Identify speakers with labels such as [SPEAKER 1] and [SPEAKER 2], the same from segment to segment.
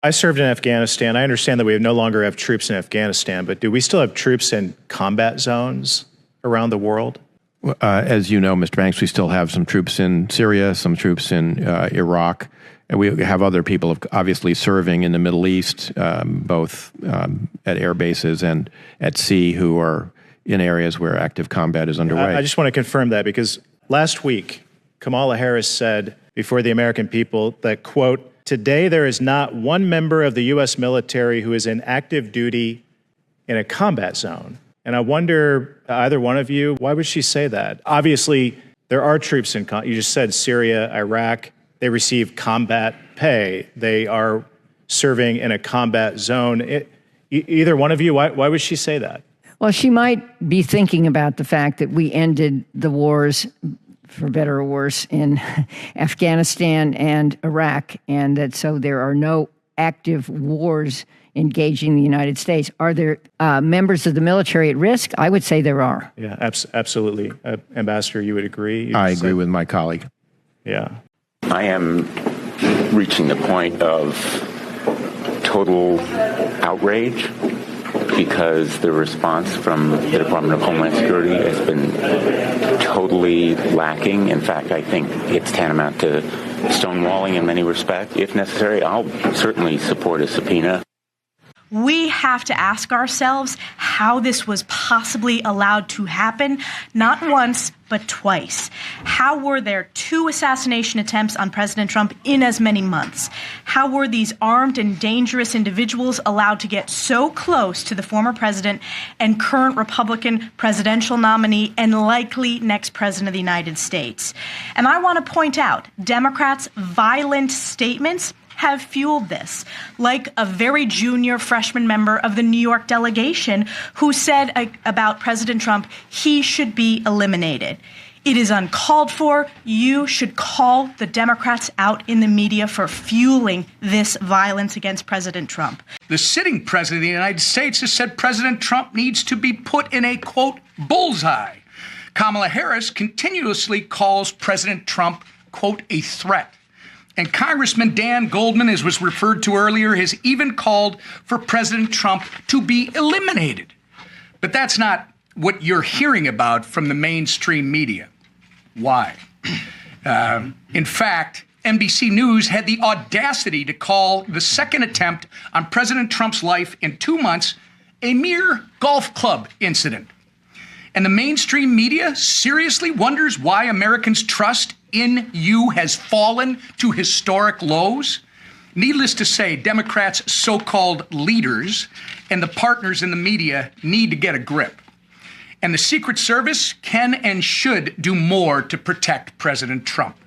[SPEAKER 1] I served in Afghanistan. I understand that we no longer have troops in Afghanistan, but do we still have troops in combat zones around the world?
[SPEAKER 2] As you know, Mr. Banks, we still have some troops in Syria, some troops in Iraq, and we have other people obviously serving in the Middle East, both at air bases and at sea, who are in areas where active combat is underway.
[SPEAKER 1] I just want to confirm that, because last week, Kamala Harris said before the American people that, quote, "Today there is not one member of the U.S. military who is in active duty in a combat zone." And I wonder, either one of you, why would she say that? Obviously, there are troops in, you just said Syria, Iraq, they receive combat pay. They are serving in a combat zone. Either one of you, why would she say that?
[SPEAKER 3] Well, she might be thinking about the fact that we ended the wars, for better or worse, in Afghanistan and Iraq, and that so there are no active wars engaging the United States. Are there members of the military at risk? I would say there are.
[SPEAKER 1] Yeah, absolutely. Ambassador, you would agree?
[SPEAKER 2] I agree with my colleague.
[SPEAKER 1] Yeah.
[SPEAKER 4] I am reaching the point of total outrage because the response from the Department of Homeland Security has been totally lacking. In fact, I think it's tantamount to stonewalling in many respects. If necessary, I'll certainly support a subpoena.
[SPEAKER 5] We have to ask ourselves how this was possibly allowed to happen, not once, but twice. How were there 2 assassination attempts on President Trump in as many months? How were these armed and dangerous individuals allowed to get so close to the former president and current Republican presidential nominee and likely next president of the United States? And I want to point out, Democrats' violent statements have fueled this, like a very junior freshman member of the New York delegation who said about President Trump, he should be eliminated. It is uncalled for. You should call the Democrats out in the media for fueling this violence against President Trump.
[SPEAKER 6] The sitting president of the United States has said President Trump needs to be put in a, quote, bullseye. Kamala Harris continuously calls President Trump, quote, a threat. And Congressman Dan Goldman, as was referred to earlier, has even called for President Trump to be eliminated. But that's not what you're hearing about from the mainstream media. Why? In fact, NBC News had the audacity to call the second attempt on President Trump's life in 2 months a mere golf club incident. And the mainstream media seriously wonders why Americans' trust in you has fallen to historic lows. Needless to say, Democrats' so-called leaders and the partners in the media need to get a grip. And the Secret Service can and should do more to protect President Trump.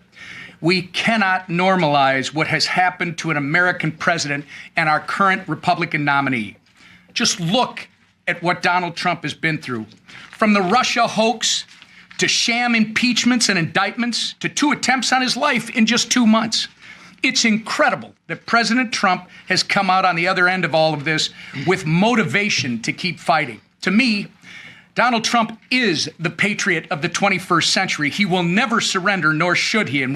[SPEAKER 6] We cannot normalize what has happened to an American president and our current Republican nominee. Just look at what Donald Trump has been through. From the Russia hoax to sham impeachments and indictments to 2 attempts on his life in just 2 months. It's incredible that President Trump has come out on the other end of all of this with motivation to keep fighting. To me, Donald Trump is the patriot of the 21st century. He will never surrender, nor should he. And